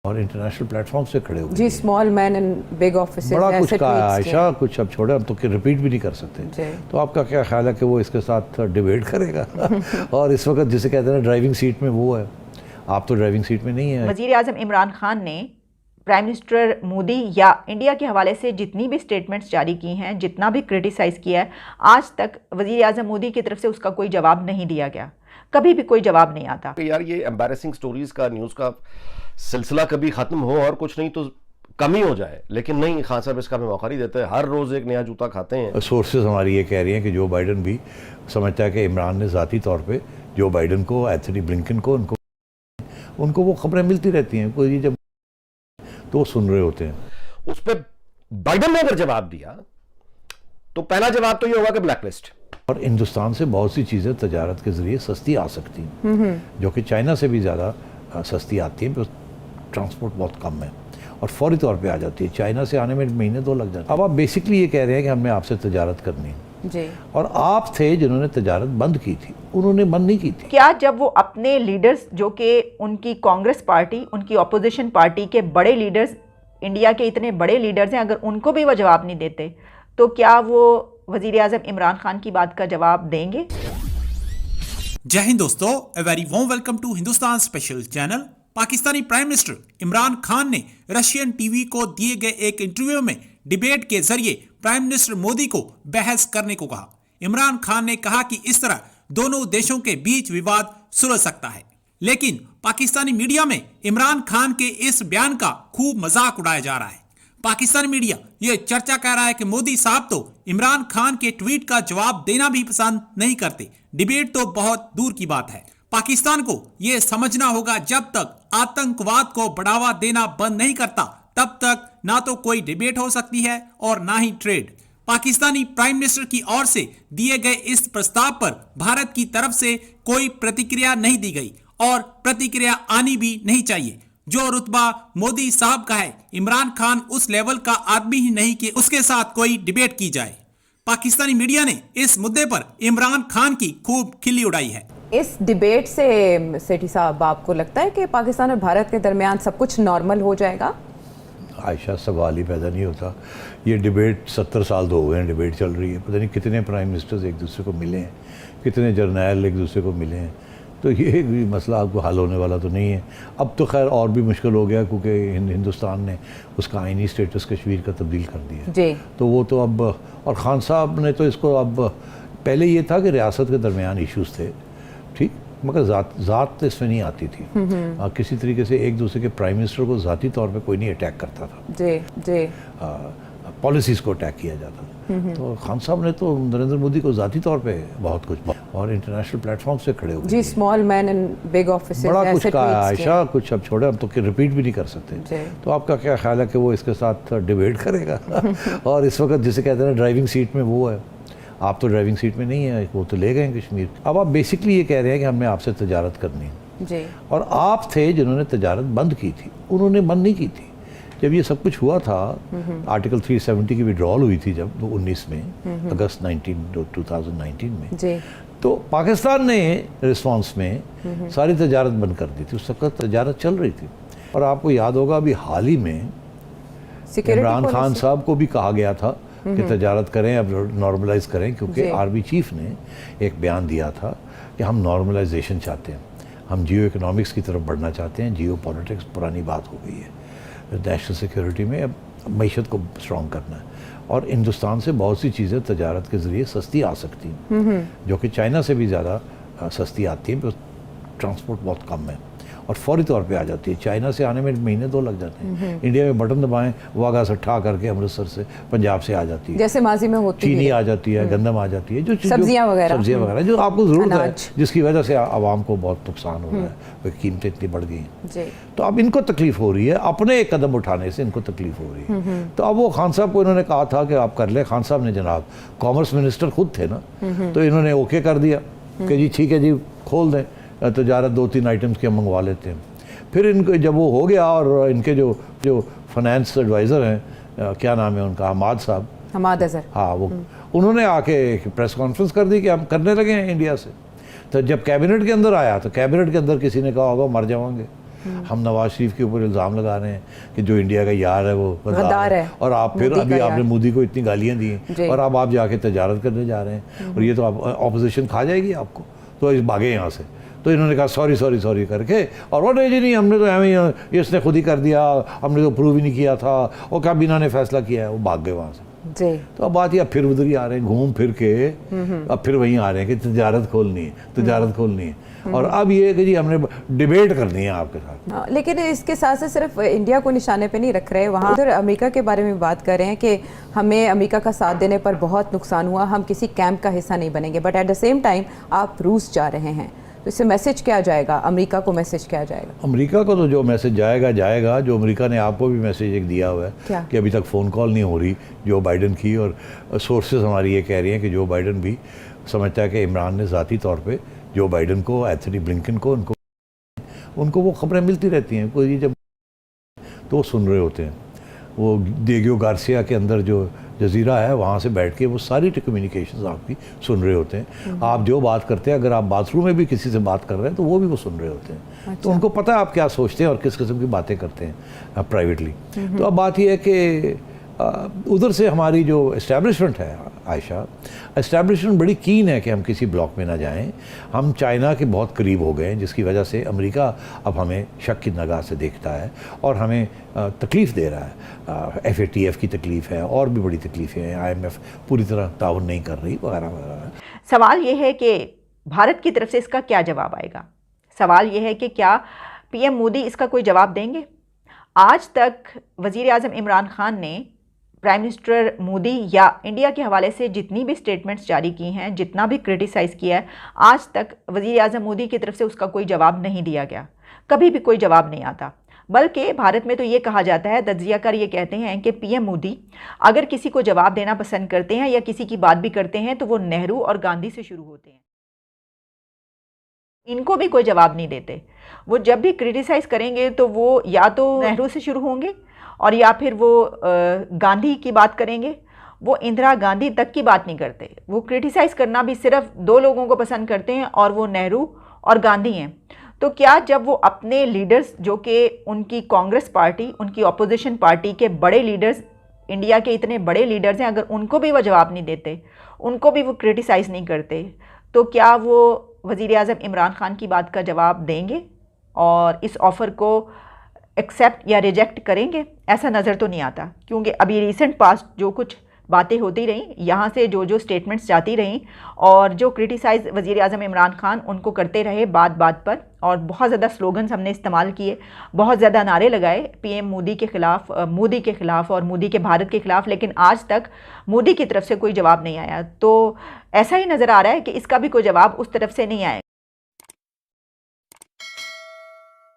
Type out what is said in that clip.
और international platform से खड़े हुए जी, small man in big offices, बड़ा कुछ कहा है आयशा, कुछ अब छोड़े, हम तो रिपीट भी नहीं कर सकते। तो आपका क्या ख्याल है कि वो इसके साथ डिबेट करेगा? और इस वक्त जिसे कहते हैं ड्राइविंग सीट में वो है, आप तो ड्राइविंग सीट में नहीं है। वज़ीर आज़म इमरान खान ने प्राइम मिनिस्टर मोदी या इंडिया के हवाले से जितनी भी स्टेटमेंट्स जारी की हैं, जितना भी क्रिटिसाइज़ किया है, आज तक वज़ीर आज़म मोदी की तरफ से उसका कोई जवाब नहीं दिया गया, कभी भी कोई जवाब नहीं आता। यार ये एम्बैरेसिंग स्टोरीज का न्यूज़ का सिलसिला कभी ख़त्म हो और कुछ नहीं तो कम ही हो जाए, लेकिन नहीं, खान साहब इसका हमें मौका नहीं देते, हर रोज़ एक नया जूता खाते हैं। सोर्सेज हमारी ये कह रही हैं कि जो बाइडन भी समझता है कि इमरान ने ज़ाती तौर पे जो बाइडन को, एंथनी ब्लिंकन को, उनको वो खबरें मिलती रहती हैं, कोई जब तो वो सुन रहे होते हैं। उस पर बाइडन ने अगर जवाब दिया तो पहला जवाब तो ये होगा कि ब्लैकलिस्ट। और हिंदुस्तान से बहुत सी चीज़ें तजारत के ज़रिए सस्ती आ सकती हैं, जो कि चाइना से भी ज़्यादा सस्ती आती हैं, ट्रांसपोर्ट बहुत कम है और फौरी तौर पे आ जाती है। चाइना से आने में महीने 2 लग जाते हैं। अब आप बेसिकली ये कह रहे हैं कि हमने आपसे तजारत करनी है जी, और आप थे जिन्होंने तजारत बंद की थी, उन्होंने बंद नहीं की थी। क्या जब वो अपने लीडर्स, जो कि उनकी कांग्रेस पार्टी, उनकी अपोजिशन पार्टी के बड़े लीडर्स, इंडिया के इतने बड़े लीडर्स हैं, अगर उनको भी वो जवाब नहीं देते तो क्या वो वज़ीर आज़म इमरान खान की बात का जवाब देंगे? जय हिंद दोस्तों, a very warm welcome to Hindustan special channel. Pakistani prime minister Imran Khan ने रशियन टीवी को दिए गए एक इंटरव्यू में डिबेट के जरिए प्राइम मिनिस्टर मोदी को बहस करने को कहा। इमरान खान ने कहा कि इस तरह दोनों देशों के बीच विवाद सुलझ सकता है, लेकिन पाकिस्तानी मीडिया में इमरान खान के इस बयान का खूब मजाक उड़ाया जा रहा है। पाकिस्तानी मीडिया ये चर्चा कर रहा है कि मोदी साहब तो इमरान खान के ट्वीट का जवाब देना भी पसंद नहीं करते, डिबेट तो बहुत दूर की बात है। पाकिस्तान को यह समझना होगा, जब तक आतंकवाद को बढ़ावा देना बंद नहीं करता तब तक ना तो कोई डिबेट हो सकती है और ना ही ट्रेड। पाकिस्तानी प्राइम मिनिस्टर की ओर से दिए गए इस प्रस्ताव पर भारत की तरफ से कोई प्रतिक्रिया नहीं दी गई और प्रतिक्रिया आनी भी नहीं चाहिए। जो रुतबा मोदी साहब का है, इमरान खान उस लेवल का आदमी ही नहीं कि उसके साथ कोई डिबेट की जाए। पाकिस्तानी मीडिया ने इस मुद्दे पर इमरान खान की खूब खिल्ली उड़ाई है। इस डिबेट से सेठी साहब, आपको लगता है कि पाकिस्तान और भारत के दरमियान सब कुछ नॉर्मल हो जाएगा? आयशा, सवाल ही पैदा नहीं होता। ये डिबेट 70 साल तो हो गए हैं, डिबेट चल रही है। पता नहीं कितने प्राइम मिनिस्टर्स एक दूसरे को मिले हैं, कितने जर्नैल एक दूसरे को मिले हैं। तो ये भी मसला आपको हल होने वाला तो नहीं है। अब तो खैर और भी मुश्किल हो गया, क्योंकि हिंदुस्तान ने उसका आइनी स्टेटस कश्मीर का तब्दील कर दिया जी। तो वो तो अब, और खान साहब ने तो इसको, अब पहले ये था कि रियासत के दरमियान इश्यूज़ थे, ठीक, मगर ज़ात इसमें नहीं आती थी। किसी तरीके से एक दूसरे के प्राइम मिनिस्टर को ज़ाती तौर पे कोई नहीं अटैक करता था जी जी, पॉलिसीज़ को अटैक किया जाता था। तो खान साहब ने तो नरेंद्र मोदी को ज़ाती तौर पे बहुत कुछ, और इंटरनेशनल प्लेटफॉर्म से खड़े हुए जी, small man in big offices, बड़ा कुछ कहा है आयशा, कुछ अब छोड़े, हम तो रिपीट भी नहीं कर सकते। तो आपका क्या ख्याल है कि वो इसके साथ डिबेट करेगा? और इस वक्त जिसे कहते हैं ड्राइविंग सीट में वो है, आप तो ड्राइविंग सीट में नहीं है, वो तो ले गए कश्मीर। अब आप बेसिकली ये कह रहे हैं कि हमने आपसे तजारत करनी है जी, और आप थे जिन्होंने तजारत बंद की थी, उन्होंने बंद नहीं की थी। जब ये सब कुछ हुआ था, आर्टिकल 370 की विड्रॉल हुई थी जब 19 में, अगस्त 2019 में जी, तो पाकिस्तान ने रिस्पांस में सारी तजारत बंद कर दी थी। उस वक्त तजारत चल रही थी। और आपको याद होगा अभी हाल ही में इमरान खान साहब को भी कहा गया था कि तजारत करें, अब नॉर्मलाइज करें, क्योंकि आर्मी चीफ ने एक बयान दिया था कि हम नॉर्मलाइजेशन चाहते हैं, हम जियो इकोनॉमिक्स की तरफ बढ़ना चाहते हैं। जियो पॉलिटिक्स पुरानी बात हो गई है, नेशनल सिक्योरिटी में अब मईशत को स्ट्रॉन्ग करना है। और हिंदुस्तान से बहुत सी चीज़ें तजारत के ज़रिए सस्ती आ सकती हैं, जो कि चाइना से भी ज़्यादा सस्ती आती हैं, ट्रांसपोर्ट बहुत कम है और फौरी तौर पे आ जाती है। चाइना से आने में महीने 2 लग जाते हैं। इंडिया में बटन दबाएं, वाघा से ठा करके अमृतसर से, पंजाब से आ जाती है, जैसे माजी में होती है, चीनी आ जाती है, गंदम आ जाती है, जो सब्जियां वगैरह जो आपको ज़रूरत है, जिसकी वजह से आवाम को बहुत नुकसान हो रहा है, कीमतें इतनी बढ़ गई हैं। तो अब इनको तकलीफ हो रही है, अपने एक कदम उठाने से इनको तकलीफ हो रही है। तो अब वो खान साहब को इन्होंने कहा था कि आप कर ले। खान साहब ने, जनाब कॉमर्स मिनिस्टर खुद थे ना, तो इन्होंने ओके कर दिया कि जी ठीक है जी, खोल दें तजारत, 2-3 आइटम्स के मंगवा लेते हैं। फिर इनको जब वो हो गया, और इनके जो फाइनेंस एडवाइज़र हैं, क्या नाम है उनका, हमाद अज़हर, हाँ, वो उन्होंने आके एक प्रेस कॉन्फ्रेंस कर दी कि हम करने लगे हैं इंडिया से। तो जब कैबिनेट के अंदर आया, तो कैबिनेट के अंदर किसी ने कहा होगा मर जाएंगे, हम नवाज शरीफ के ऊपर इल्ज़ाम लगा रहे हैं कि जो इंडिया का यार है वो गद्दार है, और आप फिर मोदी अभी का आपने यार। मोदी को इतनी गालियाँ दी जी। और अब आप जाके तजारत करने जा रहे हैं, और ये तो आप ऑपोजिशन खा जाएगी आपको, तो इस भागे यहाँ से। तो इन्होंने कहा सॉरी सॉरी सॉरी करके, और वो नहीं जी नहीं, हमने तो एवं इसने खुद ही कर दिया, हमने तो प्रूव ही नहीं किया था, और कैबिना ने फैसला किया है, वो भाग गए वहाँ से। जी। तो अब बात ये, अब फिर उधर ही आ रहे हैं घूम फिर के, अब फिर वहीं आ रहे हैं कि तजारत खोलनी है, तजारत खोलनी है, और अब ये है कि जी हमने डिबेट करनी है आपके साथ। हाँ, लेकिन इसके साथ साथ सिर्फ इंडिया को निशाने पे नहीं रख रहे, वहाँ उधर अमेरिका के बारे में बात कर रहे हैं कि हमें अमेरिका का साथ देने पर बहुत नुकसान हुआ, हम किसी कैंप का हिस्सा नहीं बनेंगे, but at the same time आप रूस जा रहे हैं, तो इससे मैसेज क्या जाएगा, अमेरिका को मैसेज क्या जाएगा? अमेरिका को तो जो मैसेज जाएगा जाएगा, जो अमेरिका ने आपको भी मैसेज एक दिया हुआ है क्या? कि अभी तक फ़ोन कॉल नहीं हो रही जो बाइडन की, और सोर्सेज हमारी ये कह रही हैं कि जो बाइडन भी समझता है कि इमरान ने ज़ाती तौर पे जो बाइडन को, एंथनी ब्लिंकन को, उनको वो खबरें मिलती रहती हैं, कोई जब तो वो सुन रहे होते हैं, वो डिएगो गार्सिया के अंदर जो जजीरा है वहाँ से बैठ के वो सारी कम्युनिकेशंस आपकी सुन रहे होते हैं। आप जो बात करते हैं, अगर आप बाथरूम में भी किसी से बात कर रहे हैं तो वो भी वो सुन रहे होते हैं। तो उनको पता है आप क्या सोचते हैं और किस किस्म की बातें करते हैं प्राइवेटली। तो अब बात यह है कि उधर से हमारी जो इस्टेब्लिशमेंट है आयशा, इस्टेब्लिशमेंट बड़ी कीन है कि हम किसी ब्लॉक में ना जाएं। हम चाइना के बहुत करीब हो गए हैं, जिसकी वजह से अमेरिका अब हमें शक की निगाह से देखता है और हमें तकलीफ़ दे रहा है। FATF की तकलीफ़ है और भी बड़ी तकलीफ़ें हैं, IMF पूरी तरह ताउन नहीं कर रही, वगैरह वगैरह। सवाल ये है कि भारत की तरफ से इसका क्या जवाब आएगा? सवाल ये है कि क्या PM मोदी इसका कोई जवाब देंगे? आज तक वज़ीर आज़म इमरान खान ने प्राइम मिनिस्टर मोदी या इंडिया के हवाले से जितनी भी स्टेटमेंट्स जारी की हैं, जितना भी क्रिटिसाइज़ किया है, आज तक वज़ीर आज़म मोदी की तरफ से उसका कोई जवाब नहीं दिया गया, कभी भी कोई जवाब नहीं आता। बल्कि भारत में तो ये कहा जाता है, तज्ज़ियाकार ये कहते हैं कि PM मोदी अगर किसी को जवाब देना पसंद करते हैं या किसी की बात भी करते हैं तो वो नेहरू और गांधी से शुरू होते हैं, इनको भी कोई जवाब नहीं देते। वो जब भी क्रिटिसाइज़ करेंगे तो वो या तो नेहरू से शुरू होंगे और या फिर वो गांधी की बात करेंगे, वो इंदिरा गांधी तक की बात नहीं करते। वो क्रिटिसाइज़ करना भी सिर्फ दो लोगों को पसंद करते हैं और वो नेहरू और गांधी हैं। तो क्या जब वो अपने लीडर्स, जो कि उनकी कांग्रेस पार्टी, उनकी अपोजिशन पार्टी के बड़े लीडर्स, इंडिया के इतने बड़े लीडर्स हैं, अगर उनको भी वो जवाब नहीं देते, उनको भी वो क्रिटिसाइज़ नहीं करते, तो क्या वो वज़ीर आज़म इमरान खान की बात का जवाब देंगे और इस ऑफ़र को एक्सेप्ट या रिजेक्ट करेंगे? ऐसा नज़र तो नहीं आता, क्योंकि अभी रिसेंट पास्ट जो कुछ बातें होती रहीं, यहाँ से जो स्टेटमेंट्स जाती रहीं और जो क्रिटिसाइज़ वज़ीर आज़म इमरान खान उनको करते रहे बात बात पर, और बहुत ज़्यादा स्लोगन्स हमने इस्तेमाल किए, बहुत ज़्यादा नारे लगाए PM मोदी के ख़िलाफ़, मोदी के ख़िलाफ़ और मोदी के भारत के ख़िलाफ़, लेकिन आज तक मोदी की तरफ से कोई जवाब नहीं आया। तो ऐसा ही नज़र आ रहा है कि इसका भी कोई जवाब उस तरफ से नहीं आया।